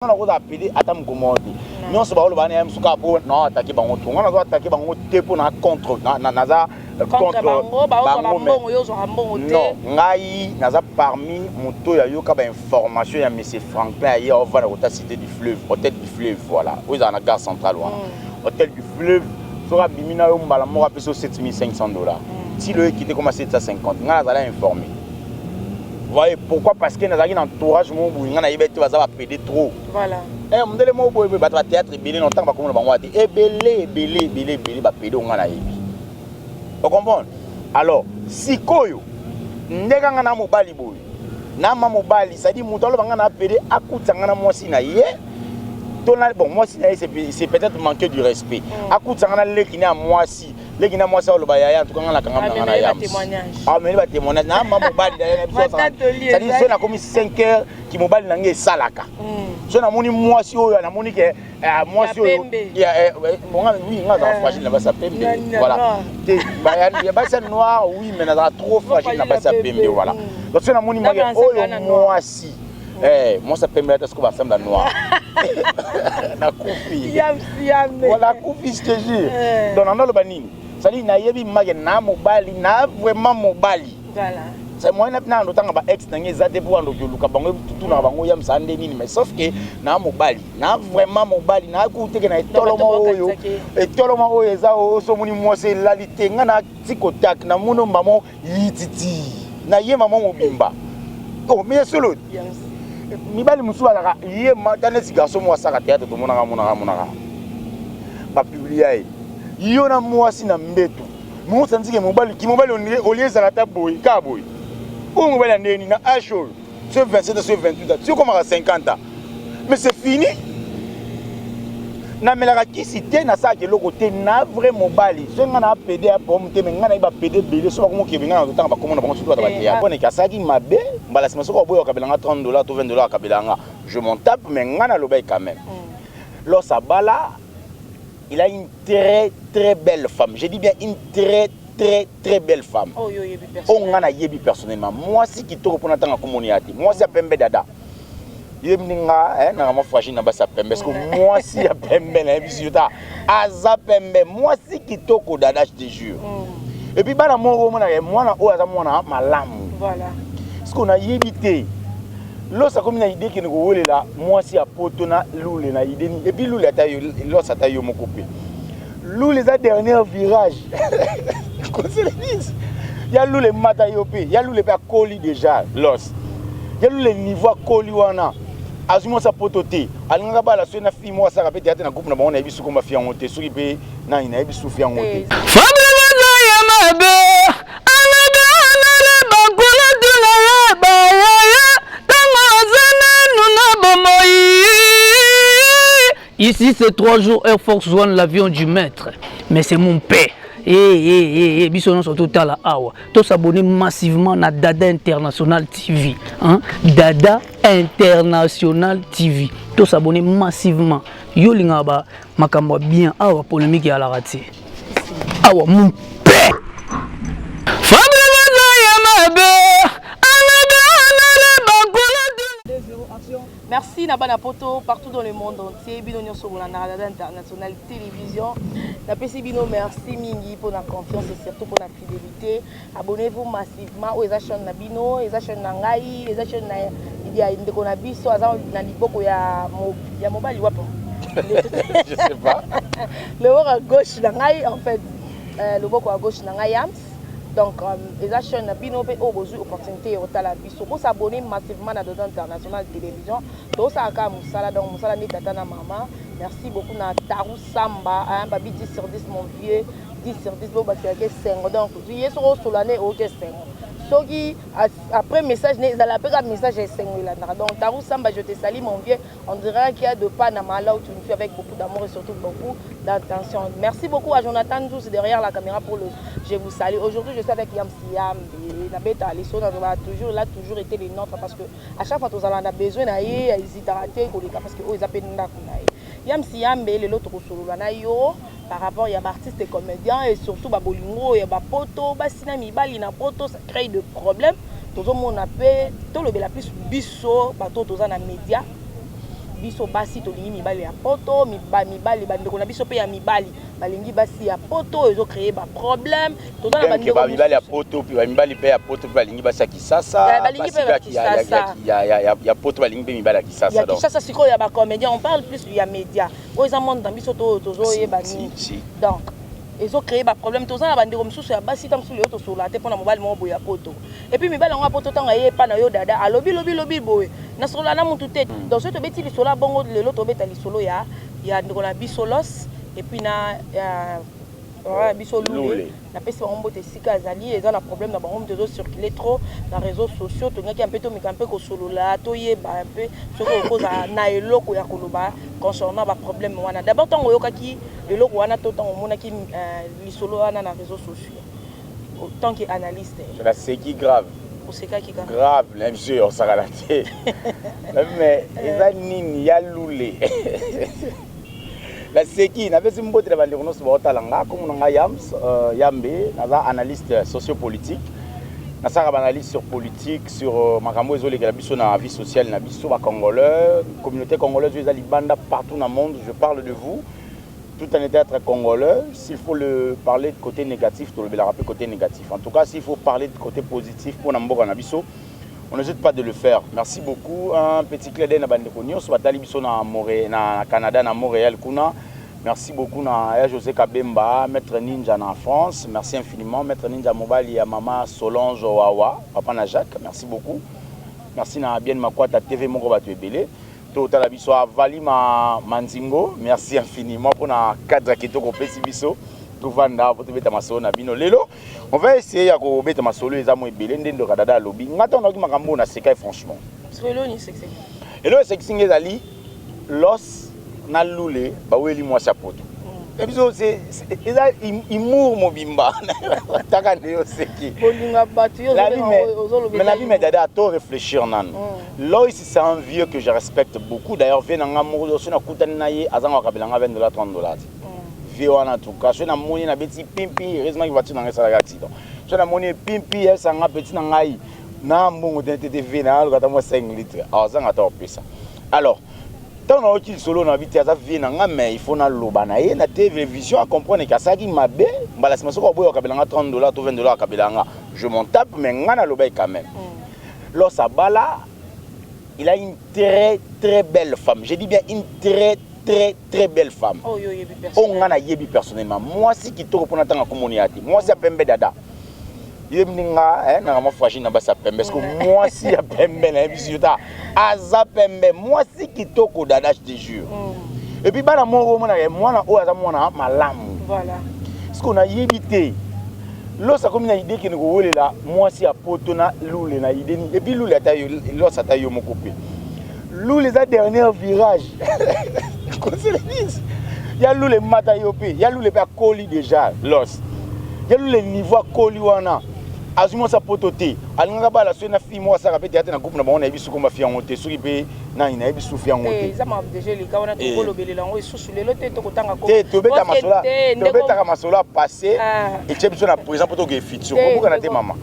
On a appelé à tam commande. Mais on se bat au banné, on se capo, non, attaquer bango tout. On a attaqué bango té pour na contre, naza contre bango, non, ngai naza parmi moto ya yoka ba information ya monsieur Franklin hier on va la cité du fleuve, hôtel du fleuve, voilà. Où est la gare centrale là. Hôtel du fleuve, sera bimina yo mbala mo rapé sur $7,500. Si le quitté comme à 750, ngai naza informé. Vous voyez pourquoi? Parce que nous avons un entourage, nous avons pédé trop. Voilà. Eh, on dit le mot théâtre belé longtemps pas comme on va dire. Belé ba pédé on a yébi. Vous comprenez? Alors, si koyo ndeka na mobali boy. Na mobali, ça dit mutalo bangana pédé akuta ngana mwasi na ye. Bon, moi c'est peut-être manquer du respect. Akuta ngana lekine à mwasi. Les gens moi ça le bayaya en tout cas on a quand même un témoignage. Ah mais il témoignage na mobile ça dit c'est na comme 5 heures qui mobile nangé salaka. So na moni moi si o na moni que moi si bon oui on a fragile na basa pembe voilà. Il y a basa noir oui mais na trop fragile na basa pembe voilà. Donc so na moni moi si moi ça peut me mettre ce qu'on va faire noir. Na koufi. Voilà koufi je te jure. Donc on a le banini. Ça dit, naïebi magé na mobali, na vraiment mobali. Voilà. C'est moi n'a d'autant ba ex n'engé zade pour ando luka bango tout na bango yam sande nini mais sauf que na mobali, na vraiment mobali, na kuté que na toloma oyo, et toloma oyo za o so moni mo c'est la lité ngana tikotak na muno mamo yititi. Na ye maman mobimba. Oh mais solo. Mibali musuba la ye matane si garçon mo saka théâtre to monaka. Ba publier yo na mwasi na mbeto mo sanzike mobali ki mobali olieza la taboy ka boy o mobali ndeni na ashol ce 27 ce 28 tu comme à 50 ans mais c'est fini na melaka kisité na sa ke lokote na vrai mobali so ngana PD a pomme te ngana iba PD belé so ba ko ngana to tanga ba komona bango surtout ba ya bon ka saki mabe mbala sima so ko boyo ka belanga $30 to $20 ka belanga je m'en tape mais ngana lobay quand même lo sa bala. Il a une très belle femme. Je dis bien une très belle femme. Oh, on a yebi personnellement. Moi, si qui te répond à tant comme on y a dit. Moi, c'est Pembe Dada. Yemninga, na ma fragile na basa Pembe. Parce que moi, si a Pembe na bisouta, aza Pembe. Moi, si qui te ko Dada, je te jure. Et puis, bana moi na o aza moi na malam. Voilà. Parce qu'on a yébité. Lorsque comme une idée qui nous est là, moi si à potona loulé na idée et puis loulé taille lorsque taille mon coupé. Loulé les dernier virage. Il y a loulé matayopé, il y a loulé pas coli déjà loss. Il y a loulé niveau coli wana. Azuma sa pototé. Alanga ba la so na fi moi ça rapé théâtre na groupe na bon na bisu ko ma fi angoté so ibe na ina bisu fi angoté. Ici, c'est 3 jours Air Force One, l'avion du maître. Mais c'est mon père. Bisson surtout à la Awa. Tous s'abonner massivement à Dada International TV. Hein? Dada International TV. Tous s'abonner massivement. Yo lingaba makamba bien Awa polémique à la raté. Awa mon père. Merci Nabana Poto partout dans le monde entier. Bino sur la Dada International Télévision. La Bino, merci Mingi pour la confiance et surtout pour la fidélité. Abonnez-vous massivement aux chaînes Nabino, les chaînes Nangai, les chaînes il y a une déconabiso, na liboko ya mobile wapo. Je sais pas. Le bord à gauche Nangai en fait, le bord à gauche Nangai Yams. Donc, les chaînes Nabino ont besoin d'opportunités au Talabiso pour s'abonner massivement à Dada International Télévision. Tout ça a Moussala, donc Moussala n'est pas ta maman. Merci beaucoup à Tarou Samba, hein, Babi 10 sur 10 mon vieux, 10 sur 10 bon bah tu as que 5. Donc, tu es sur l'année au que 5. Ce qui après message ils allaient appeler un message et 5 là. Donc Tarou Samba, je te salue mon vieux. On dirait qu'il y a de Panama là où tu nous fais avec beaucoup d'amour et surtout beaucoup d'attention. Merci beaucoup à Jonathan Tous derrière la caméra pour le je vous salue. Aujourd'hui, je suis avec Yam Siam et la bête à l'issue toujours là toujours été les nôtres parce que à chaque fois que nous avons besoin d'aller hésiter parce que ils appellent Yam Siam et l'autre solo par rapport à artistes et comédiens et surtout Babolingo et Bapoto, Basinami Bali na poto ça crée de problèmes. Tout le monde appelle tout le plus bisso bateau dans les médias. biso basi tolingi mibali ya poto mibali bandeko na biso pe ya mibali balingi basi ya poto ezo créer ba problème tozana bandeko ba mibali ya poto pe ba mibali pe ya poto pe balingi basi ya kisasa balingi pe ya kisasa ya poto balingi pe mibali ya kisasa donc ya kisasa siko ya ba comédien on parle plus ya média oza monde dans biso tozo yeba ni donc ezo créer ba problème tozana bandeko misusu ya basi tam sulu yo to sola te pona mobali mo boya poto et puis mibali ngo poto tanga ye pa na yo dada alobi lobi boye na sola na mutu te donc so to beti li sola bongo lelo to beta li solo ya ndeko na bisolos et puis na biso lule na pesi bango mbote sika azali eza na problème na bango mtezo circuler trop na réseaux sociaux to ngaki un peu to mikampe ko solola to yeba un peu soko koza na eloko ya koloba concernant ba problème wana d'abord tango yokaki eloko wana to tango monaki lisolo wana na réseaux sociaux tant qu'analyste là c'est qui grave c'est qui grave même si on s'arrête mais eza nini ya lule la seki na besi mbote ba ndeko noso ba talanga comme nga yambe naza analyste sociopolitique na saka ba analyse sur politique sur makambo ezoleka biso na vie sociale na biso ba congolais communauté congolaise eza libanda partout dans le monde je parle de vous tout en étant très congolais s'il faut le parler de côté négatif to le rappeler côté négatif en tout cas s'il faut parler de côté positif pour na mboka na biso on n'hésite pas de le faire. Merci beaucoup. Un petit clé d'œil à Bandeko News. Batali biso na Canada, na Montréal kuna. Merci beaucoup na José Kabemba, Maître Ninja en France. Merci infiniment. Maître Ninja Mobile et à Maman Solange Wawa, Papa na Jacques. Merci beaucoup. Merci na bien Makwata TV Moko Batu Ebele. Total biso Valima Manzingo. Merci infiniment pour na cadre kitoko pesi biso. On va essayer de mettre ma solo et à moi belende de radada lobby. Maintenant on a makambo na sekai franchement. Solo ni sexy. Et le sexy ezali los na lule ba weli moi sapoto. Et puis c'est humour mobimba. Taka ndeyo seki. Bolinga batu yo mais la vie m'aide à tout réfléchir nan. Lois c'est un vieux que je respecte beaucoup d'ailleurs vient nga mo so na kutani na ye azanga kabelanga $20 $30. En tout cas, je suis moni na petit pimpi, heureusement qu'il va tu dans le salaire accident. Je suis moni pimpi, elle s'en a petit na ngai. Na mbongo TTV na lo kata mo 5 litres. Ah ça ngata opesa. Alors, tant on a utile solo na vite ça vient na mais il faut na loba na ye na télévision à comprendre que ça qui mabe, mbala sima soko boyo kabelanga $30 to $20 kabelanga. Je m'en tape mais ngana loba quand même. Lo sabala, il a une très belle femme. Je dis bien une très belle femme. Oh yo yebi personnellement. On a yebi personnellement. Moi si qui to pour natanga communiati. Moi si pembe dada. Yemninga na ma fragile na basa pembe parce que moi si ya pembe na bisuta aza pembe moi si qui to ko dada je te jure. Et puis bana mo mona moi na o aza mona malamu. Voilà. Parce qu'on a yebité. Lorsque comme une idée qui nous roule là, moi si à poto na lule na idée et puis lule ta yo lorsque ta yo mo coupé. Lule les dernier virage. Il y a le mata yopé, il y a le pa coli déjà los. Il y a le niveau coli wana. Azuma sa pototé. Alanga ba la so na fi mo sa rapete ate na groupe na ba on a bisu ko ma fi angote so ibe na ina bisu fi angote. Ça m'a déjà les gars on a to kolobelela ngo isusu lelo te to kotanga ko. Te to beta masola. To beta ka masola passé et tu biso na présent poto ke futur. Ko buka na te mama.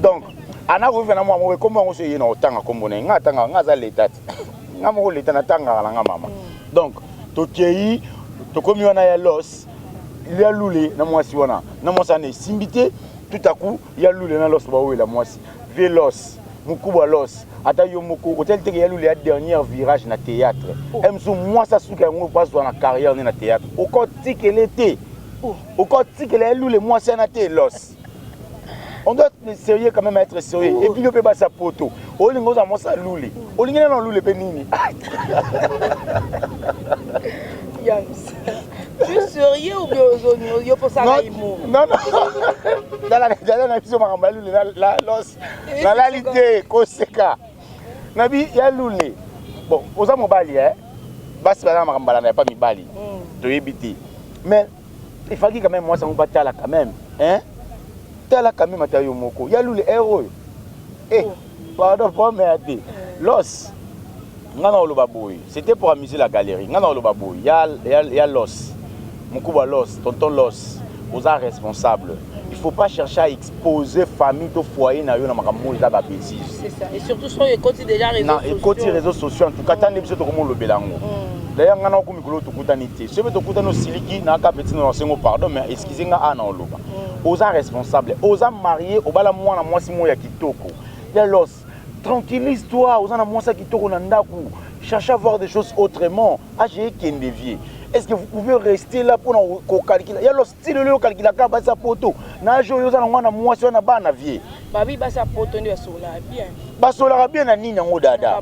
Donc ana ko vena mo comme on se yena otanga kombo na nga tanga nga za l'état. Nga mo l'état na tanga la nga mama. Donc tokei tokomi wana ya los il y a lule na mwasi wana na mwasa ne simbité tout à coup il y a lule na los ba wela mwasi velos mukuba los ata yo moko hôtel te ya lule ya dernier virage na théâtre emso mwasa suka ngo passe dans la carrière na théâtre au côté qu'elle était au côté qu'elle est lule mwasa na té los. On doit être sérieux quand même, être sérieux. Et puis, on peut pas sa poteau. On lingo za mosa lule. On lingo na lule pe nini. Tu es sérieux ou bien yo pour ça là non. Dans la vision maramba lule la los. La réalité koseka. Nabi ya lule. Bon, oza mobali basi bana maramba na pas mibali. To yebiti. Mais il fallait quand même moi ça on battre là quand même, hein? Tala kami matayo moko ya lule héros pardon pour m'aider los ngana oloba boy c'était pour amuser la galerie ngana oloba boy ya los mukuba los tonton los aux responsable. Il ne faut pas chercher à exposer famille au foyer na yo na makambo eza ba bêtise. C'est ça. Et surtout sur les côtés déjà réseaux sociaux. Non, côté réseaux sociaux en tout cas tant biso to komo lobelango. D'ailleurs ngana ko mikolo to kutani te. Ce que to kutano siliki na ka petit no sengo pardon mais excusez nga ana oloba. Aux responsable, aux mariés, au bala mwana mwasi moya kitoko. Ya los tranquillise-toi, aux ana mwasi kitoko na ndaku. Cherche à voir des choses autrement. Ah j'ai qu'un dévier. Est-ce que vous pouvez rester là pour nous calculer? Il y a le style de calculer quand ça poto. Na jo yo za ngwana mwasi na ba na vie. Babi ba sa poto ndio sola bien. Ba sola bien na nini ngo dada.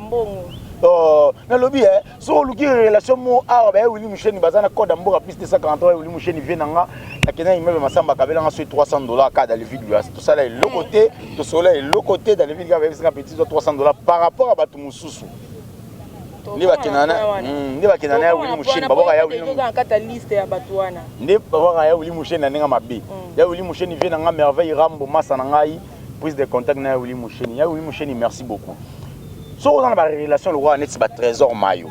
Na lobi so luki relation mo a ba Willy Musheni bazana code mboka plus de 143 Willy Musheni venanga na kena immeuble masamba kabela nga sur $300 ka dans le vide lui. Tout ça là le côté, tout cela est le côté dans le vide avec 50 petits $300 par rapport à batu mususu. Ni bakinana ya Willy Musheni baboka ya Willy Musheni kata liste ya batuana ni baboka ya Willy Musheni na ninga mabe ya Willy Musheni vient nga merveille rambo masa na ngai prise de contact na Willy Musheni ya Willy Musheni merci beaucoup so on a ba relation le roi net ba trésor mayo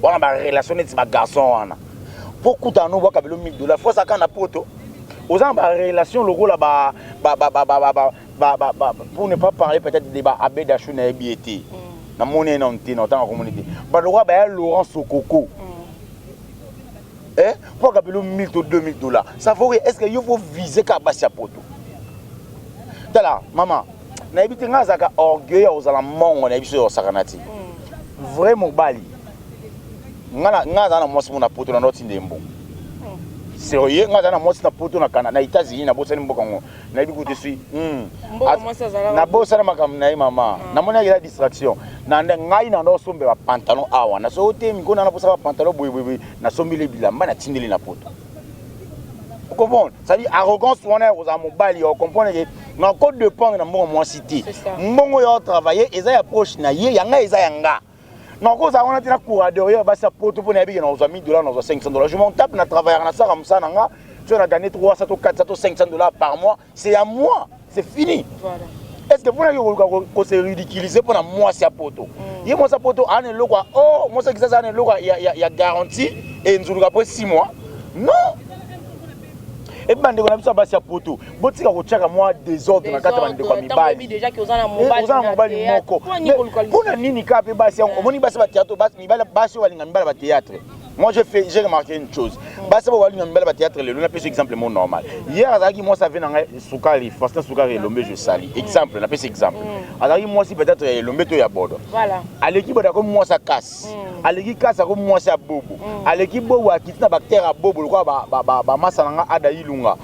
on a ba relation net ba garçon wana beaucoup tano boka belo $1000 fois ça kana poto aux en ba relation le rôle ba pour ne pas parler peut-être des ba abedachu na biété na monnaie non té dans la communauté ba le roi ba Laurent Sokoko pour capelo $1000 to $2000 ça vaut est-ce que il faut viser ka basia poto tala maman na ebité nga zaka orgueil aux ala mongo na biso sakanati vraiment bali nga za na mwasi mona poto na noti ndembo sérieux nga za na mwasi na poto na Canada na États-Unis na bosani mboka ngo na biku te suis na bosana makam na mama na mona ya distraction na ngai na ndo sombe ba pantalon awa na so te miko na bosa ba pantalon boye na sombi le bilamba na tindeli na poto. Vous comprenez? Ça dit arrogance on est aux amobali on comprend que na code de pang na mbongo cité mbongo yo travailler eza ya approche na ye yanga eza yanga na ko za on tina couradoyer ba sa poto pour na bi na $1000 na $500 je m'en tape na travailler na ça comme ça nanga tu as gagné 300 ou 400 ou $500 par mois c'est à moi c'est fini. Voilà. Est-ce que vous n'avez se ridiculiser pour moi c'est à poto il moi ça poto an loko oh moi ça qui ça an loko il y a garantie et nous après 6 mois non. Et bande ko na biso basi ya poto botika ko chaka moi désordre na kata bande ko mibali déjà que ozana mobali moko kuna nini ka pe basi omoni basi ba théâtre basi mibali basi walinga mibali ba théâtre. Moi j'ai remarqué une chose basi ba walinga mibali ba théâtre le na pese exemple mon normal hier azaki moi ça vient na Sukari Faustin Sukari Lombe je sali exemple na pese exemple azaki moi si peut-être Lombe to ya bodo voilà aleki boda ko moi ça casse aleki casse ko moi ça bobo aleki bobo akitina bactère bobo ko ba masa na ada ilunga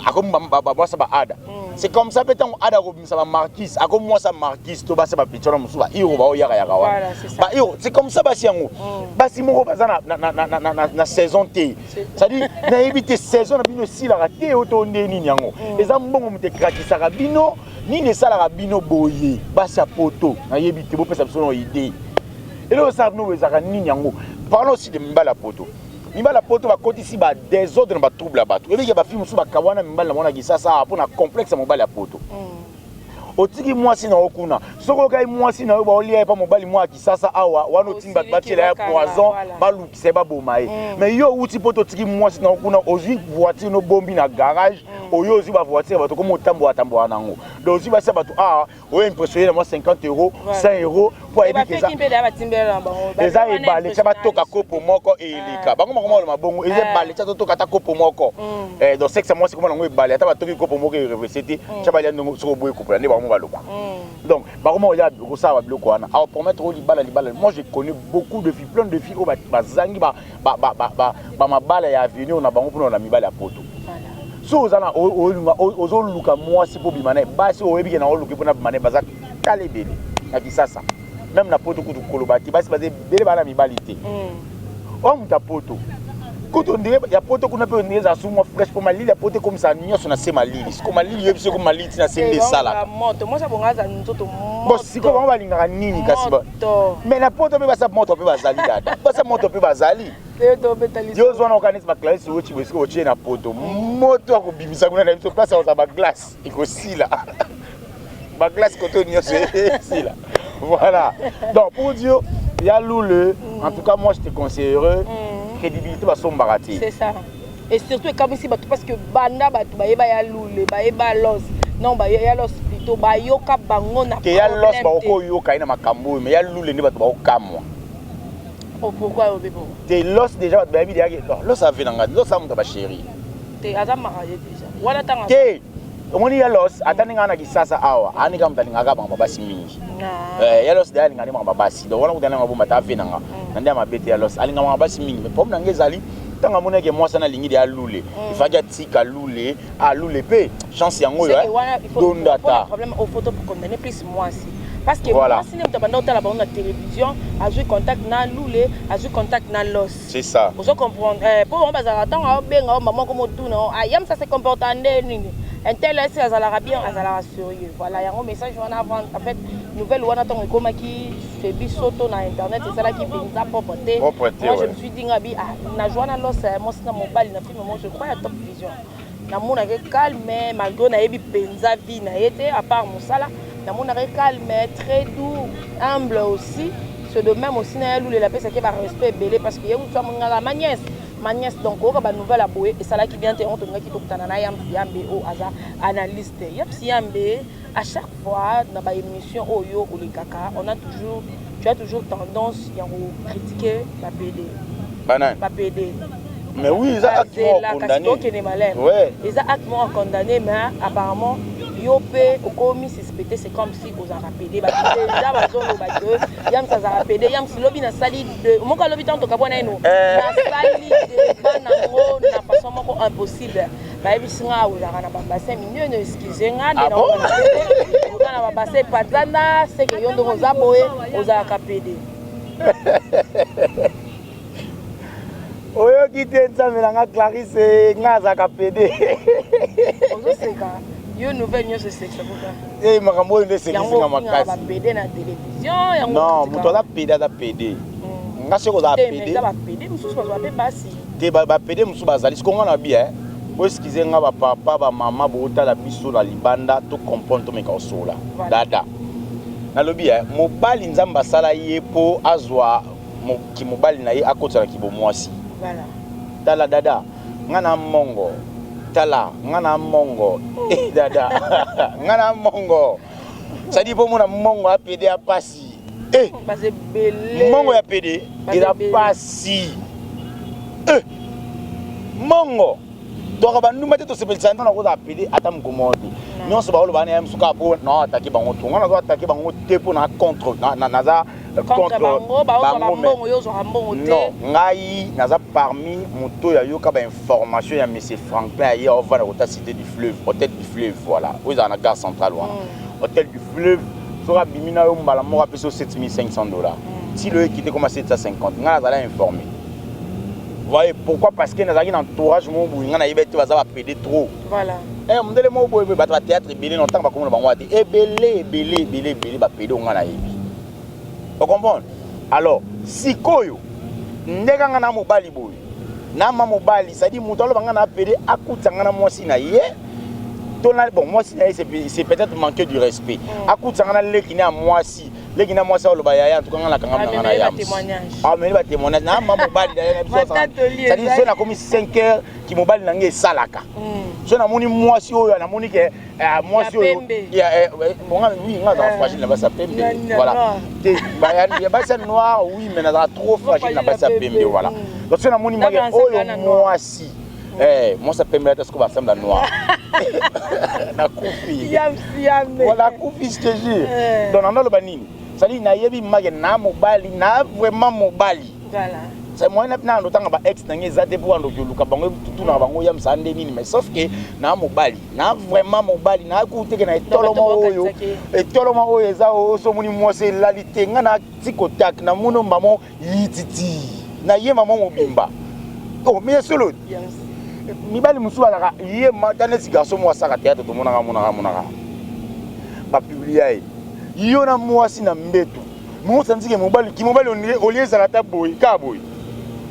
akom ba ça ba ada c'est comme ça peut-être ada ko ça ba marquise akom moi ça marquise to ba ça ba pitona musuba iro ba oyaka ya kawa ba iro c'est comme ça basi yango basi moko bazana na saison T ça dit na éviter saison na bino si la raté auto ndeni nyango eza mbongo mute krakisa ka bino ni ne sala ka bino boye basi ya poto na yebite bo pesa biso idée et là ça nous ezaka nini yango parlons aussi de mbala poto mibala poto ba koti si ba désordre ba trouble la bato et ba film sous ba kawana mibala na mona gisasa pour na complexe mobala poto otiki mwasi na okuna soko kai mwasi na yo ba olia pa mobali mwa kisasa awa wano timba batela ya poison balukise ba bomaye mais yo uti poto tiki mwasi na okuna ozi voiture no bombi na garage oyo ozi ba voiture bato comme otambo atambo nango donc ozi ba sa bato o impressionné na moi €50 €100 pour éviter ça eza ebale cha batoka kopo moko elika bango moko le mabongo eza ebale cha toka ta kopo moko donc sexe mwasi comme nango ebale ata batoki kopo moko reversité cha bali ndongo soko boye kopo ne bango baloko donc bango ya ko sa ba biloko wana a promettre au libala moi je connais beaucoup de filles plein de filles au bazangi ba mabala ya avenir na bango pour na mibala ya poto so ozana ozoluka mwasi po bimane basi oyebi na oluka po na bimane baza kale bele na kisasa même na poto kutu kolobaki basi baze bele bana mibali te o muta poto kutu ndire ya poto kuna pe ndeza sumo fresh po malili ya poto comme ça nyoso na se malili siko malili yebi siko malili na se ndesala moto moi ça bongaza nzoto bo siko bango balinga nini kasi ba mais na poto pe basa moto pe bazali dada basa moto pe bazali yo zona organise ba classe ochi bosiko ochi na poto moto akobimisa kuna na biso place oza ba glace ikosila ba glace koto nyoso sila voilà donc pour dire il y a Loulé en tout cas moi je te conseillerais crédibilité va son baraté c'est ça et surtout ekamwisi bato parce que banda bato bayeba ya lule bayeba los non ya los plutôt bayoka bango na ke ya los bakoyoka ina makambo mais ya lule nde bato bakokamwa. Pourquoi au bébé? Te los déjà bato bayebi déjà los avenanga los amuta ba chérie. Te aza marié déjà. Wala tanga. Te omoni ya los atani ngana kisasa awa ani kama mtalinga banga basi mingi. Ya los déjà ngani banga basi. Donc wana kutana ngabomba ta avenanga. Nande mabete ya los alinga banga basi mingi mais problème ngezali tanga moneke mwasa na lingi ya lule. Il faut déjà tika lule a lule pe chance yango yo. Donda ta. Problème au photo pour condamner plus moi aussi. Parce que moi si ne t'abandonne pas la télévision, a joué contact na lule, a joué contact na los. C'est ça. Vous comprendre pour on bazara tanga benga maman comme tout non. Ayam ça se comporte en nini. Un tel est azala bien azala sérieux. Voilà, il y a un message on avant en fait nouvelle wana tongo koma qui fait bisoto na internet c'est ça là qui penza propreté. Moi je me suis dit ngabi na joana los moi c'est mon bal na film moi je crois à Top Vision. Na mona ke calme malgré na yebi penza vie na été à part mon sala na mona ke calme très doux humble aussi. C'est de même aussi na lule la paix c'est que ba respect belé parce que yemu twa mongala ma nièce donc on va nouvelle aboyer et ça là qui vient te on te qui tokutana na yambe o aza analyste yambe à chaque fois dans ba émission oyo ou les kaka on a toujours tu as toujours tendance à critiquer la PD pas PD mais oui ils ont activement condamné ouais ils ont activement condamné mais apparemment yopé au commis suspecté c'est comme si aux arapédé bah déjà bazolo bah que yam ça arapédé yam si lobby na sali de moko lobby tant to kabona eno na sali de banango na façon moko impossible bah bisinga aux arana ba bassin minyo no excusez nga de na na ba bassin patana c'est que yondo aux aboé aux arapédé oyo kite nzamela Clarisse ngaza kapédé ozo seka yo nouvelle news c'est ça pourquoi eh makambo nde c'est kinga makasi ba PD na télévision yango non muto la PD nga seko za PD ba PD mususu ba ba basi te ba PD mususu bazali sikonga na bien o excusez nga ba papa ba mama bota la biso la libanda to comprendre to meka osola dada na lobi mobali nzamba sala yepo azwa ki mobali na ye akotsa ki bo mwasi voilà tala dada ngana mongo tala ngana mongo dada ngana mongo ça dit pour mon mongo a pédé à passi mongo ya pédé il a passi mongo donc ba nous mettre to se pelisa na ko da pédé atam komodi non se ba lo ba na msuka po non attaquer bango to ngana zo attaquer bango te pour na contre na za contre bango yo zo mbongo te non ngai naza parmi moto ya yoka ba information ya monsieur Franklin hier on va na la cité du fleuve hôtel du fleuve voilà où dans la gare centrale hôtel du fleuve sera bimina yo mbala mo rappeler $7,500 si le quitté comme à 750 ngai nazala informé. Voyez pourquoi parce que nous avons un entourage mon bout ngana yebete baza pédé trop voilà mondele mo boy ba théâtre belé non tant ba comme bango ati belé ba pédé ngana yebi vous comprenez alors sikoyo ndeka ngana mobali boy na ma mobali ça dit mutalo ngana pédé akuta ngana mwasi na ye bon mwasi na ye c'est peut-être manquer du respect akuta ngana lekina mwasi lekina mwasi olo ba yaya en tout cas ngana kanga ngana ya mais ba témoignage na ma mobali d'ailleurs ça dit c'est na comme 5 heures qui mobali nange salaka so na moni mwasi oyo na moni ke mwasi oyo ya bonga oui ngana fragile na ba sa pembe voilà ba ya ba sa noir oui mais na trop fragile na ba sa pembe voilà donc so na moni mage oyo mwasi moi ça pembe est-ce que va sembler noir na kufi voilà kufi je te jure donc on a le banini ça dit na yebi mage na mobali na vraiment mobali voilà c'est moi na ndotanga ba ex na ngeza te pour ando luka bango tutu na bango ya msande nini mais sauf que na mobali na vraiment mobali na kuteke na etoloma oyo eza so muni mwose lalite ngana tikotak na muno mamo yititi na ye mamo mobimba oh mais solo mibali musu alaka ye matane si garçon moi saka théâtre to monaka ba publier yo na mwasi na mbetu mo sanzike mobali ki mobali olieza la taboy ka boy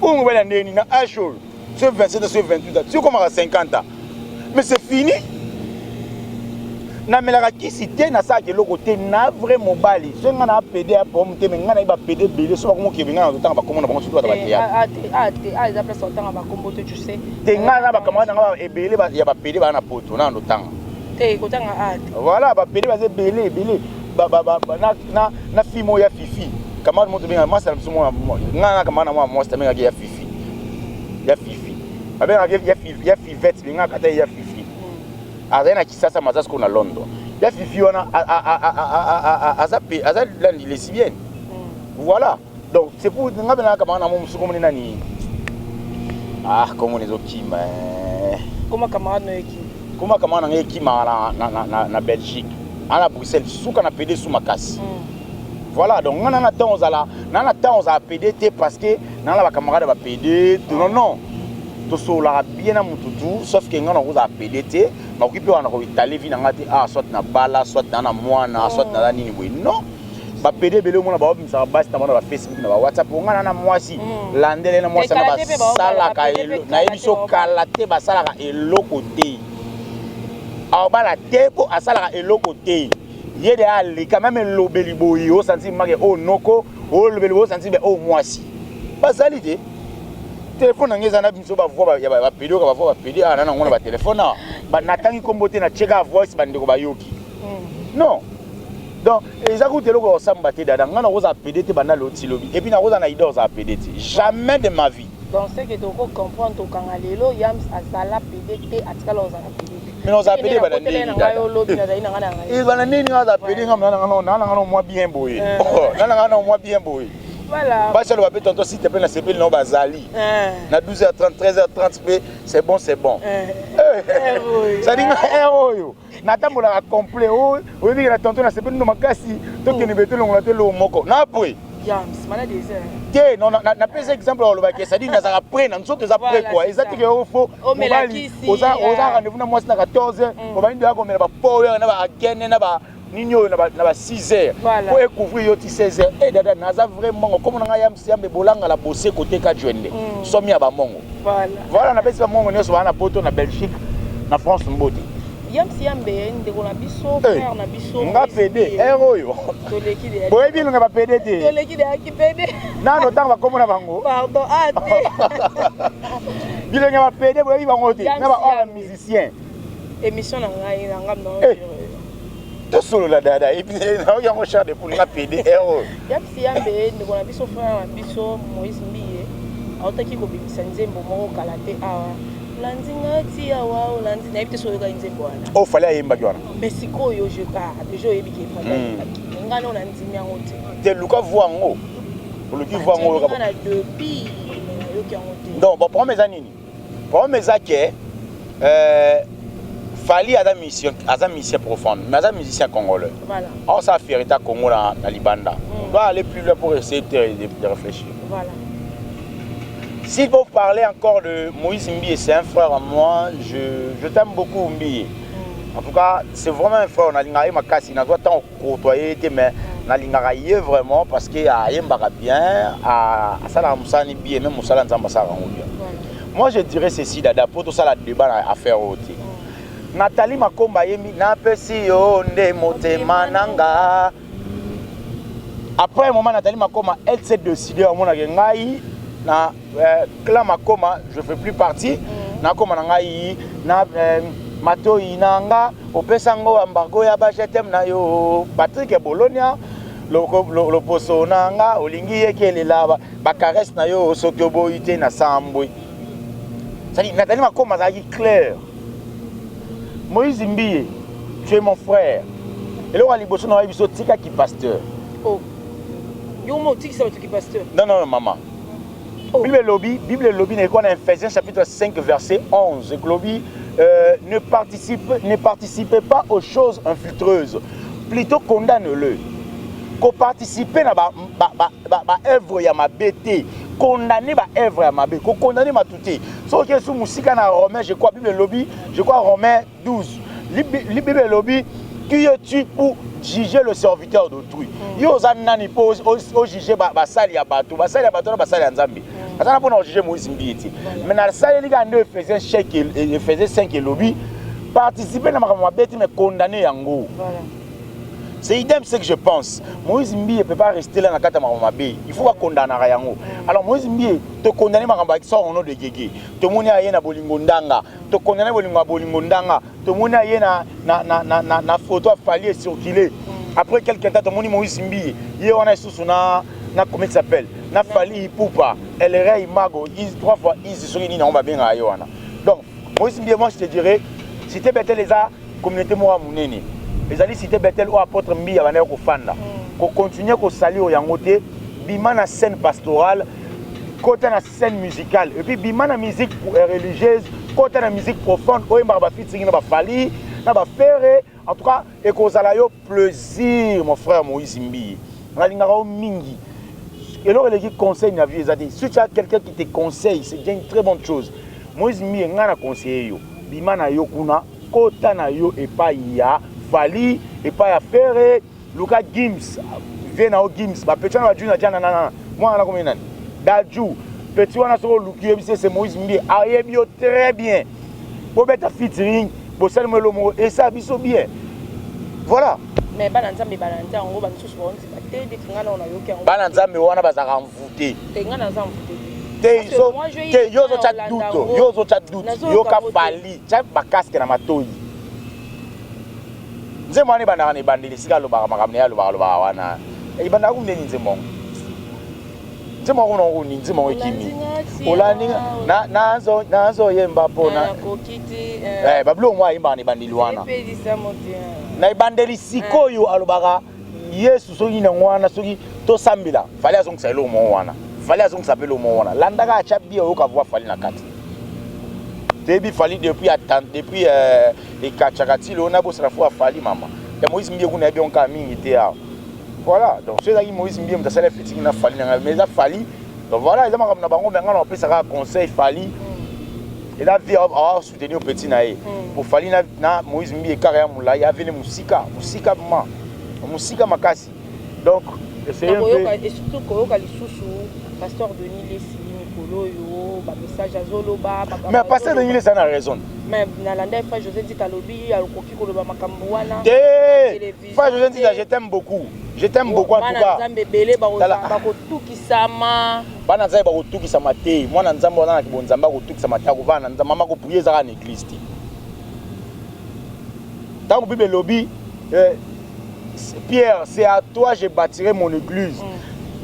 o mobali andeni na ashol ce 27 ce 28 tu comme à 50 ans mais c'est fini na melaka kisi te na sa ke loko te na vrai mobali so nga na PD a pomme te nga na ba PD belé so ko mo ke nga na tanga ba komona bango surtout ba ya eza place otanga ba kombo te tu sais te nga na ba camarade nga ba ebele ba ya ba PD ba na poto na ndo tanga te ko tanga voilà ba PD ba ze belé ba na fimo ya fifi camarade mo to bien moi ça me mo nga na camarade moi moi ça me ya fifi abe ya fivette nga kata ya fifi azana kisasa mazasi ko na Londres ya fifi wana azape azali lesbienne voilà donc c'est pour nga bena kama na mo musuko moni nani comme on ezokima comment camarade no eki comment camarade na ekima na Belgique à Bruxelles suka na PD sous makasi voilà donc on a temps à PD parce que dans la camarade va PD non tout cela bien à mututu sauf que on a PD mais occupé on a Italie vina ngati soit na bala soit na mwana soit na nini boy non ba PD bele mo na ba misa ba sta na Facebook na WhatsApp on na mwasi landele na mwasi na ba sala ka na ebiso kala te ba sala ka eloko te abala te po asala ka eloko te yede ali quand même lobeli boyi o santi mage o noko o lobeli o santi be o mwasi basali te téléphone ngeza na biso ba voix ba pédio ka ba voix ba pédio ana ngona ba téléphone ba natangi kombote na cheka voice ba ndeko ba yoki non donc les akutelo ko samba te dada ngana oza pédio te bana loti lobi et puis na oza na idée oza pédio te jamais de ma vie donc c'est que tu comprendre to kanga lelo yams azala pédio te atikala oza pédio mais on s'appelle bana nini il bana nini on s'appelle ngana moi bien boy ngana moi bien boy voilà ba chalo ba tonton si te pe na sepel no bazali na 12h30 13h30 c'est bon ça dit yo na tambola complet o bi na tonton na sepel no makasi to ke ni beto longola te lo moko na poe yams mana désert te non na pese exemple on le va que ça dit na za après na nso te za après quoi exact que au faut oza rendez-vous na moi na 14h on va ndo ko mela ba power na ba agene na ba nino na ba 6h pour découvrir yo ti 16h et dada naza vraiment comme na yam siambe bolanga la bosser côté ka jwende somi aba mongo voilà na pese ba mongo nyo so na poto na Belgique na France mbote yam siambe ndeko na biso frère na biso nga PD oyo toleki de boye bilunga ba PD te toleki de aki PD nano tanga ba komona bango pardon bilunga ba PD boye bango te na ba musicien émission na ngai na ngam no tout solo la dada et puis na yango char de pour nga PD yam siambe ndeko na biso frère na biso Moïse Mbiye autaki ko bimisa nzembo moko kala te awa landinga ti awa landinga ebite so yoka nzembo wana o fallait ayemba ki wana mais sikoyo je ka déjà oyebiki fallait ngana ona ndimi yango te luka voango oluki voango yoka na depuis yoki yango te donc bon pour mes anini pour mes aké Fali a un musicien profond, mais un musicien congolais. Voilà. On s'est fait état Congo dans Libanda. On doit aller plus loin pour essayer de réfléchir. Voilà. Si vous parlez encore de Moïse Mbiye, c'est un frère à moi. Je t'aime beaucoup Mbiye. En tout cas, c'est vraiment un frère. On a l'ingari makasi, on doit tant côtoyer, mais on a l'ingari vraiment parce qu'il y a un bien, à Salah Moussani bien, même Moussala Nzambasa bien. Moi, je dirais ceci, Dada, pour tout ça, la débat à faire aussi. Nathalie Makomba yemi na pesi yo nde motema nanga. Après un moment Nathalie Makomba elle s'est décidée à mon ngai na Clan Makoma je fais plus partie na koma ngai na mato inanga opesango embargo ya ba jetem na yo Patrick Bolonia le poso nanga olingi yekelela ba caresse na yo soki oboyite na sambwe. Ça dit Nathalie Makomba ça dit clair. Moïse Mbiye, tu es mon frère. Et là, on a l'impression que tu es pasteur. Oh. Yomo, tu es pasteur. Non, maman. Oh. Bible lobby, on a Ephésiens chapitre 5, verset 11. Lobby, ne participez pas aux choses infiltreuses. Plutôt condamne-le. Qu'on participe à l'œuvre ya ma bête. Condamner ma œuvre à ma bête. Condamner ma touté. Sauf que sous Moussika na Romain, je crois Bible lobby, je crois Romain 12. Bible lobby, qui es-tu pour juger le serviteur d'autrui? Yo zanani pose au juger basali ya bato, basali ya bato na basali ya Nzambe. Azana pour juger Moïse Mbiye. Mais na sali liga ndo Ephésiens 5 lobby, participer na makambo mabeti mais condamner yango. Voilà. C'est idem ce que je pense. Moïse Mbi ne peut pas rester là dans la makambo. Il faut condamner yango. Alors Moïse Mbi te condamner makambo qui sort au nom de Gégé. Te moni aye na bolingo ndanga. Te condamner bolingo ndanga. Te moni aye na photo fallait circuler. Après quelques temps te moni Moïse Mbi, hier on a sous na comment il s'appelle? Na fali poupa. Elle est imago, ils 3 fois ils se sont unis na on va bien ayo wana. Donc Moïse Mbi moi je te dirais si tu bête les a communauté moi munene. Les alliés cité Bethel ou apôtre Mbi ya bana ko fanda. Ko continuer ko sali o yangote bima na scène pastorale, côté na scène musicale et puis bima na musique religieuse, côté na musique profonde, o yamba ba featuring na ba fali, na ba faire en tout cas et ko zala yo plaisir mon frère Moïse Mbi. Na lingara o mingi. Et alors les conseils na vie ezati, si tu as quelqu'un qui te conseille, c'est déjà une très bonne chose. Moïse Mbi ngana conseiller yo. Bima na yo kuna, côté na yo et pas ya Fali et pas à faire Lucas Gims vient au Gims ba petit na juna jana na moi na combien Daju petit wana so Luki c'est Moïse Mbi ayebi yo très bien bo beta featuring bo salmo lomo et ça biso bien voilà mais bana nzambe ngo ba misusu ba onti ba te de ngana ona yoki ngo bana nzambe wana bazaka mvuté te ngana nzambe te yo zo chat doute yo ka Fali cha ba casque na matoi nze mwana bandaka ne bandeli sika lobaka makamne ya lobaka wana e bandaka kumneni nze mongo nze mongo no ni nze mongo kimi olani nazo yemba pona kokiti bablo mwa yimba ne bandeli wana na bandeli sikoyo alobaka Yesu soki na mwana soki to sambila fali azongisa elo mo wana fali azongisa pelo mo wana landaka acha bia yo ka voir fali na kati Tebi Fali depuis les Kachakati, on a bossé la fois à Fali maman. Et Moïse Mbi on a bien camin était là. Voilà, donc ceux qui Moïse Mbi on a ça les fêtes na Fali mais ça Fali. Donc voilà, ils ont comme na bango maintenant on peut ça conseil Fali. Et la vie a soutenir au petit naé. Pour Fali na Moïse Mbi et carrément là, il y avait les musika makasi. Donc c'est un peu et surtout koyoka lisusu pasteur Denis Lessi Nikoloyo ba message azoloba mais pasteur Denis Lessi a raison. Mais Nalanda frère José dit Kalobi alkoki koloba makambo wana frère José dit je t'aime beaucoup. Je t'aime beaucoup en tout cas. Bana nzambe belé ba ko tukisama. Bana nzambe ba ko tukisama te. Mwana nzambe wana na kibonzamba ko tukisama ta ko bana nzambe mama ko prier za na église ti. Dans Bible lobby Pierre, c'est à toi je bâtirai mon église.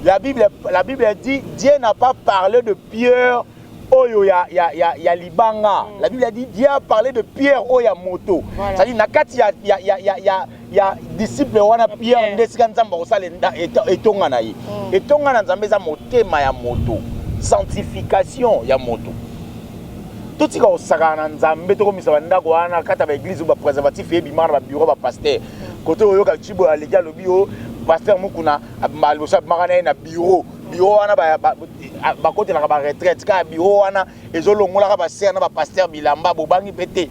La Bible dit Dieu n'a pas parlé de Pierre oyo ya libanga. La Bible dit Dieu a parlé de Pierre oyo ya moto. C'est-à-dire nakati ya disciple wana Pierre ndesika nzamba osalenda etonga na ye. Etonga na nzambe za motema ya moto. Sanctification ya moto. Tout ce qu'on sait na nzambe to komisa bandako wana kata ba église ba préservatif et bimara ba bureau ba pasteur. Côté oyoka chibo alega lobi o pasteur mukuna malosa marana na bureau wana ba côté na ba retraite ka bureau wana ezolongola ka ba ser na ba pasteur bilamba bobangi pété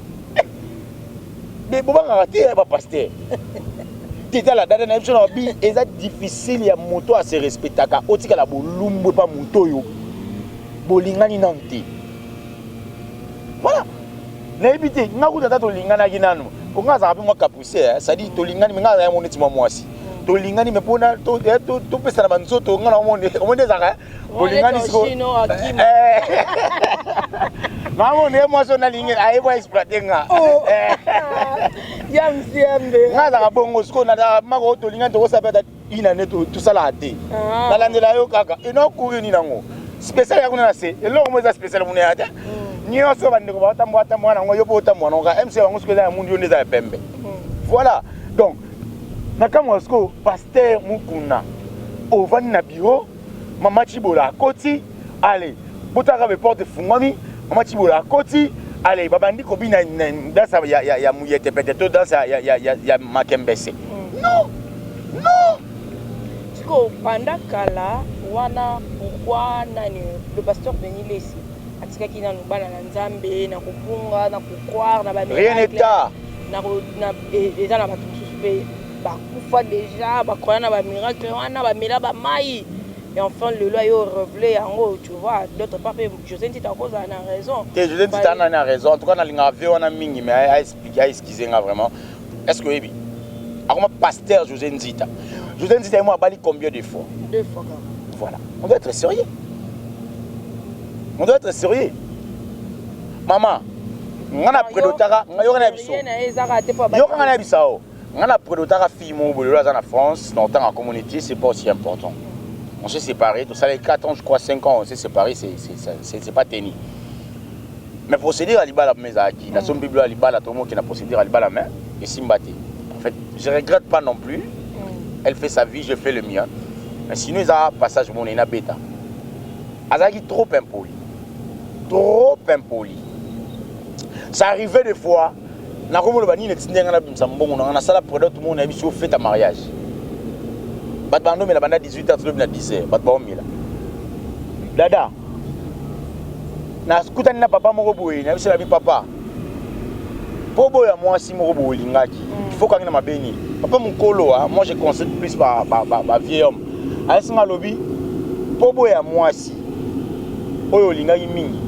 mais bobanga raté ba pasteur teta la dada na biso bi eza difficile ya moto à se respecter ka otika la bolumbu pa moto yo bolingani nanti voilà n'habité ngakuta tato lingana kinano ko ngaza kapi moi capricé ça dit to lingani menga ya moneti mwasi to lingani me pona to pesa na banzoto ngana omonde zaka to lingani siko Maman ne moi so na lingani ai bo exploiter nga ya msiembe ngaza ka bongo siko na mako to lingani to sapeta ina ne to sala ate na landela yo kaka ino kuri ni nango spécial ya kuna se eloko mo za spécial mo ne ata nyonso bandeko batambo mwana ngo yopo otambo nga MC wango sikoza ya mundu yoneza ya pembe voilà donc nakamo siko pasteur mukuna ovani na bureau mama Chibola koti allez botaka be porte fungami mama Chibola koti allez babandi ko bina ndasa ya muyete peut-être dans ya makembese non siko panda kala wana pourquoi nani le pasteur Denis Lessi atika kina nubana na nzambe na kupunga na kukroire na ba rien n'état na déjà na batu suspect ba kufa déjà ba croire na ba miracle wana ba mela ba mai et enfin le loi est révélé en haut, tu vois. D'autre part, José Ntita cause a raison. José Ntita a raison. En tout cas, on a vu, on a mingi, mais à expliquer, à excuser vraiment. Est-ce que oui? Alors, pasteur José Ntita. José Ntita et moi, bali combien de fois? 2 fois. Voilà. On doit être sérieux. On doit être sérieux. Maman, on a pris d'otara, on a biso. On a biso. On a pris d'otara fille mon boulot en France, dans la communauté, c'est pas aussi important. On s'est séparés, tout ça les 4 ans, je crois 5 ans, on s'est séparés, c'est pas tenu. Mais procéder à l'ibala mezaki, la somme biblique à l'ibala, tout le monde qui n'a procédé à l'ibala main, et Simbati. En fait, je regrette pas non plus. Elle fait sa vie, je fais le mien. Mais sinon, il y a un passage mon ena bêta. Azaki trop impoli. Trop impoli. Ça arrivait des fois, na comme le bani n'existe pas dans la salle pour tout le monde a mis fait un mariage. Batbando mais la bande 18h, tout le monde a 10h. Batbando mais là. Dada. Na skuta na papa moko boye, na biso la bi papa. Pobo ya moi si moko boye lingaki. Il faut quand na mabeni. Papa mukolo moi je conseille plus par vieil homme. Asinga lobi pobo ya moi si. Oyo lingaki mingi.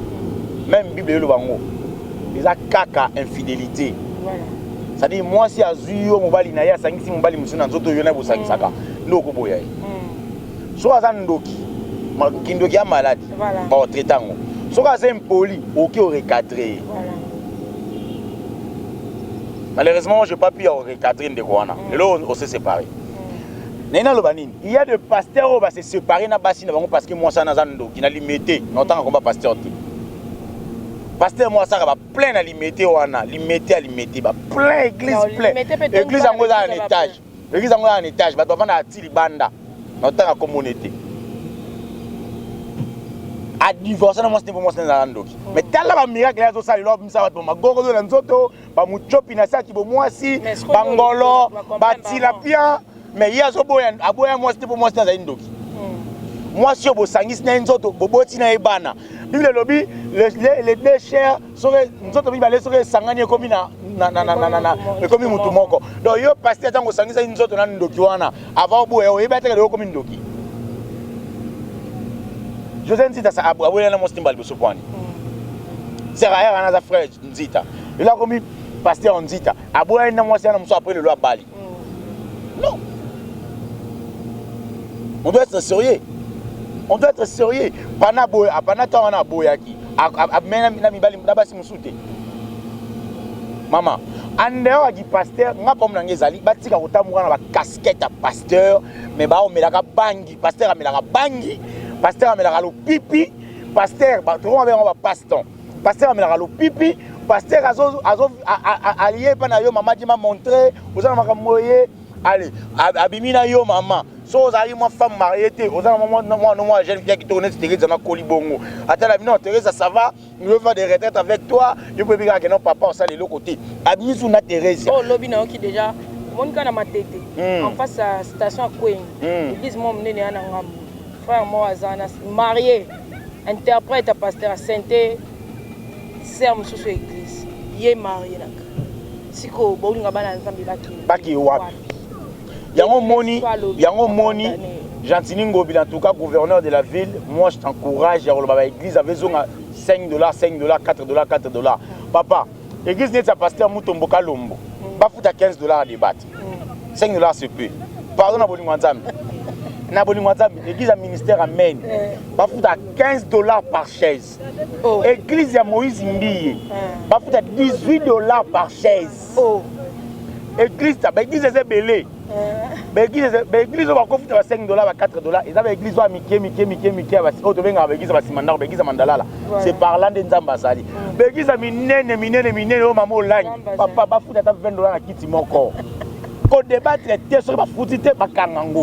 Même Bible lo bango. Les kaka infidélité. Voilà. C'est-à-dire moi si azuyo mobali na ya sangisi mobali musuna nzoto yona bo sangisaka. Ndoko boya. So azan ndoki. Kindoki ya malade. Voilà. Bon traitango. So azan impoli, OK au recadrer. Voilà. Malheureusement, je n'ai pas pu recadrer de Kouana. Là, on s'est séparés. Il y a des pasteurs qui se séparent parce que moi, ça n'a pas limité. Notamment comme pasteur. Pasteur, moi, ça va plein à limiter. Limité à limiter. Plein d'églises. L'église en un étage. L'église en un étage. Il doit avoir un banda. Notamment la communauté. A divorcer na mwasi pour mwasi na ndoki mais tala ba miracle ya zo sali lo bimsa ba ma gogo zo na nzoto ba muchopi na saki bo mwasi bangolo ba tilapia mais ya zo boya aboya mwasi pour mwasi na ndoki mwasi bo sangisi na nzoto boboti na ebana bible lobi les deux chers sore nzoto bi bale sore sangani ekomi na ekomi mutu moko donc yo pasteur tango sangisa nzoto na ndoki wana avant boya o ebata ke ekomi ndoki. José Ntita sa aboué na mostimba liboso kwani. C'est rare na frère Ntita. Il a commis pasteur Ntita. Aboué na mosi na muso après le loi Bali. Non. On doit être sérieux. On doit être sérieux. Pana boy, pana ta na boyaki. Amena na mibali ndabasi musute. Maman, andeo agi pasteur ngapa mna ngezali batika kotamura na ba casquette à pasteur mais ba o melaka bangi, pasteur amelaka bangi. Pasteur amelaka lo pipi, pasteur tout on va paston. Pasteur amelaka lo pipi, pasteur azo allié pana yo maman dit m'a montré, vous allez makamboye, allez, abimina yo maman. So ozali moi femme mariée té, ozali moi jeune fille qui tourne cette église na kolibongo. Attends la non Thérèse ça va, nous veut faire des retraites avec toi, je peux dire que non papa on sale l'autre côté. Abimisu na Thérèse. Oh lobby na qui déjà mon kana matete. En face à station à Queen. L'église mon menene ana ngam. Frère moi Azana marié, interprète à pasteur à Sainté, serme sous l'église. Il est marié là. Si ko bolinga bana nzambi baki wapi. Yango moni, Gentiningo en tout cas gouverneur de la ville, moi je t'encourage à la église avec $5, $5, $4, $4. Papa, l'église n'est pas pasteur Mutombo Kalombo. Pas foutre à $15 à débattre. $5 c'est peu. Pardon à bolinga nzambi. L'église à ministère amène. Pas foutre à $15 par chaise. Église à Moïse Mbiye. Pas foutre à $18 par chaise. Église est belée. L'église va foutre à $5 à $4. Et ça l'église va Miké. C'est parlant de Nzambasali. L'église à minene au maman Lang. Papa va foutre à $20 à Kiti mon corps. Qu'on débattre sur ma foutite makangango.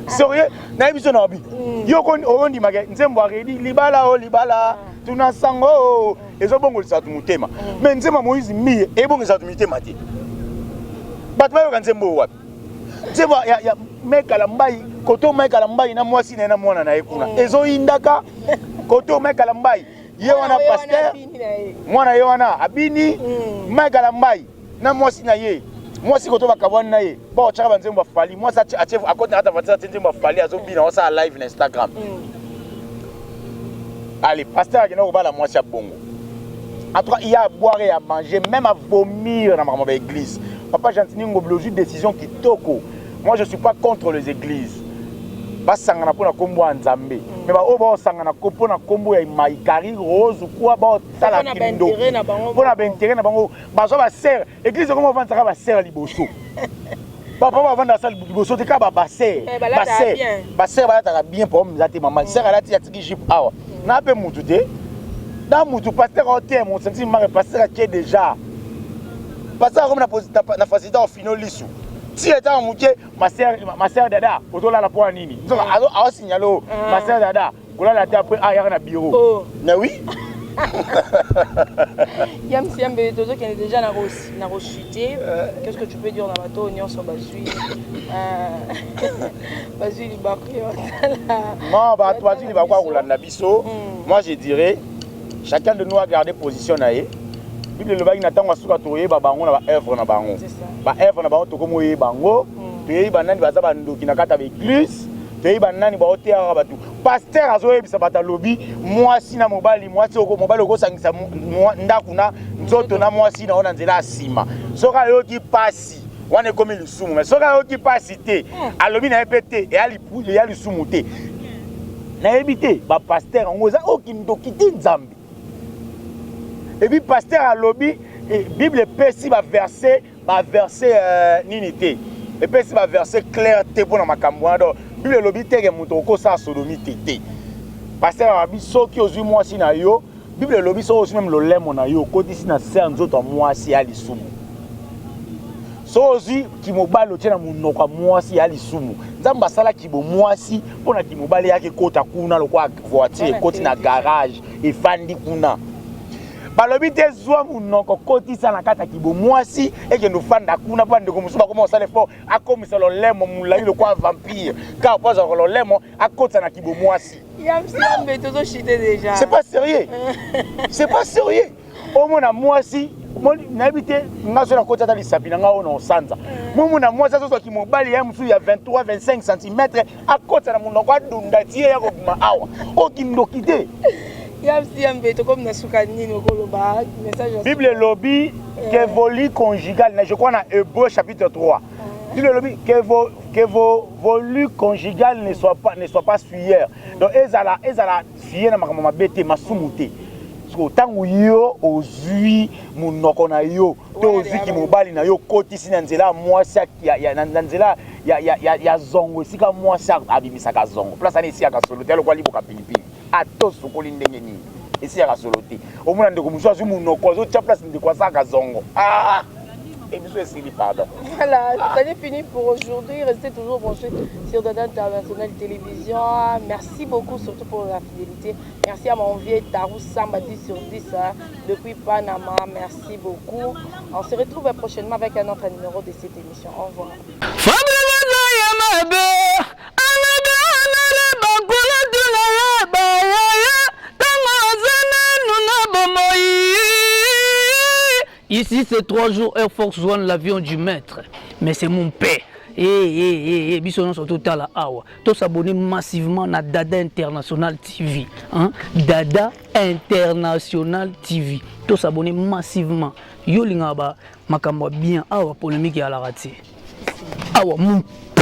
Sérieux, na biso na bi. Yo ko ondi mage nzembo aredi libala tuna sango ezo bongo lisatu mutema. Mais nzema Moïse mi e bongo lisatu mutema te. Bat ba yo nzembo wapi? Nzembo ya mekala mbai koto mekala mbai na mwasi na mwana na ekuna. Ezo indaka koto mekala mbai. Ye wana pasteur. Mwana ye wana abini mekala mbai na mwasi na ye. Moi si koto bakabwana naye ba ochaka banzembo bafali moi ça a à côté na ta vatisa nzembo bafali azobina ça live na Instagram. Allez, pasteur qui n'a pas la moitié bongo. En tout cas, il y a à boire et à manger, même à vomir dans ma église. Papa Gentini a une décision qui toko. Moi, je ne suis pas contre les églises. Pas sangana pour la combo en Zambé. Mais bah, oh, sangana pour la combo et maïkari rose ou quoi, bah, ça la kindo. Pour la bentéré na bango. Bah, ça va serre. Église comment on va ça va serre liboso. Papa va vendre ça liboso te ka ba basser. Basser ba ta bien pour me zate maman. Serre la ti atiki jip awa. Na pe mutu te. Na mutu pasteur au terme, mon senti mari pasteur qui est déjà. Pasteur comme na facilité au final lisu. Si étant muke ma sœur dada, otola la pour nini. Donc a signalo ma sœur dada, kola la après a na bureau. Na oui. Yam siam be tozo qui est déjà na rechuté. Qu'est-ce que tu peux dire dans bateau union sur bazui? Bazui libakri. Non, ba bazui libakwa rolanda biso. Moi je dirais chacun de nous a gardé position naé. Bible le bagi natanga suka toye ba bango na ba œuvre na bango. Ba œuvre na bango to komo ye bango. Toye banani baza bandoki na kata ba église. Toye banani ba otea ba tu. Pasteur azoye bisa bata lobby mwasi na mobali mwasi oko mobali oko sangisa ndaku na nzoto na mwasi na ona nzela asima. Soka yo ki pasi wana komi lisumu mais soka yo ki pasi te alobi na epete e ali lisumu te. Na ebité ba pasteur ngoza okindoki te nzambe. Et puis pasteur à lobby Bible pesi ba verset ninité. Et pesi ba verset clair te pour na makambo ndo. Bible lobby te ke muto ko sa sodomité te. Pasteur a biso ki ozui mwasi na yo. Bible lobby so aussi même le lemo na yo koti si na ser nzoto mwasi ali sumu. So ozui ki mobalo tena munoko mwasi ali sumu. Nzamba sala ki bo mwasi pona ki mobali yake kota kuna lokwa voiture koti na garage e fandi kuna. Balobi te zwa munoko koti sana kata kibo mwasi eke no fanda kuna pa ndeko musuba koma osale fort akomisa lo lemo mulai lo kwa vampire ka poza lo lemo akota na kibo mwasi yam siambe tozo chité déjà. C'est pas sérieux. C'est pas sérieux. Au mona mwasi na habité ngazo na kota tali sabina ngao na sanza mumu na mwasi so ki mobali ya musu ya 23 25 cm akota na munoko adunda tie ya ko ma awa okindokite. Bible lobby que volu conjugal, je crois dans Hébreux chapitre 3. Bible lobby que volu conjugal ne soit pas fuyeur. Donc ezala fuyeur na makamama bete masumuté. Tangu yo ozui munoko na yo to ozui ki mobali na yo koti sina nzela mwasi ya nzela ya zongo sika mwasi abimisaka zongo. Place ani sia ka solo telo kwa liboka pilipili. Atos sokoli ndenge nini esi ya kasoloti omuna ndeko musu azu munoko zo tia place ndeko asaka zongo et nous aussi pardon. Voilà, c'est fini pour aujourd'hui. Restez toujours branchés sur Dada International Télévision. Merci beaucoup surtout pour la fidélité. Merci à mon vieux Tarou Samba 10 sur 10 depuis Panama. Merci beaucoup. On se retrouve prochainement avec un autre numéro de cette émission. Au revoir. Ici, c'est 3 jours Air Force One, l'avion du maître. Mais c'est mon père. Bisous, surtout à la Awa. Tous s'abonner massivement à Dada International TV. Dada International TV. Tous s'abonner massivement. Yo lingaba, makambo bien Awa, polémique à la raté. Awa, mon père.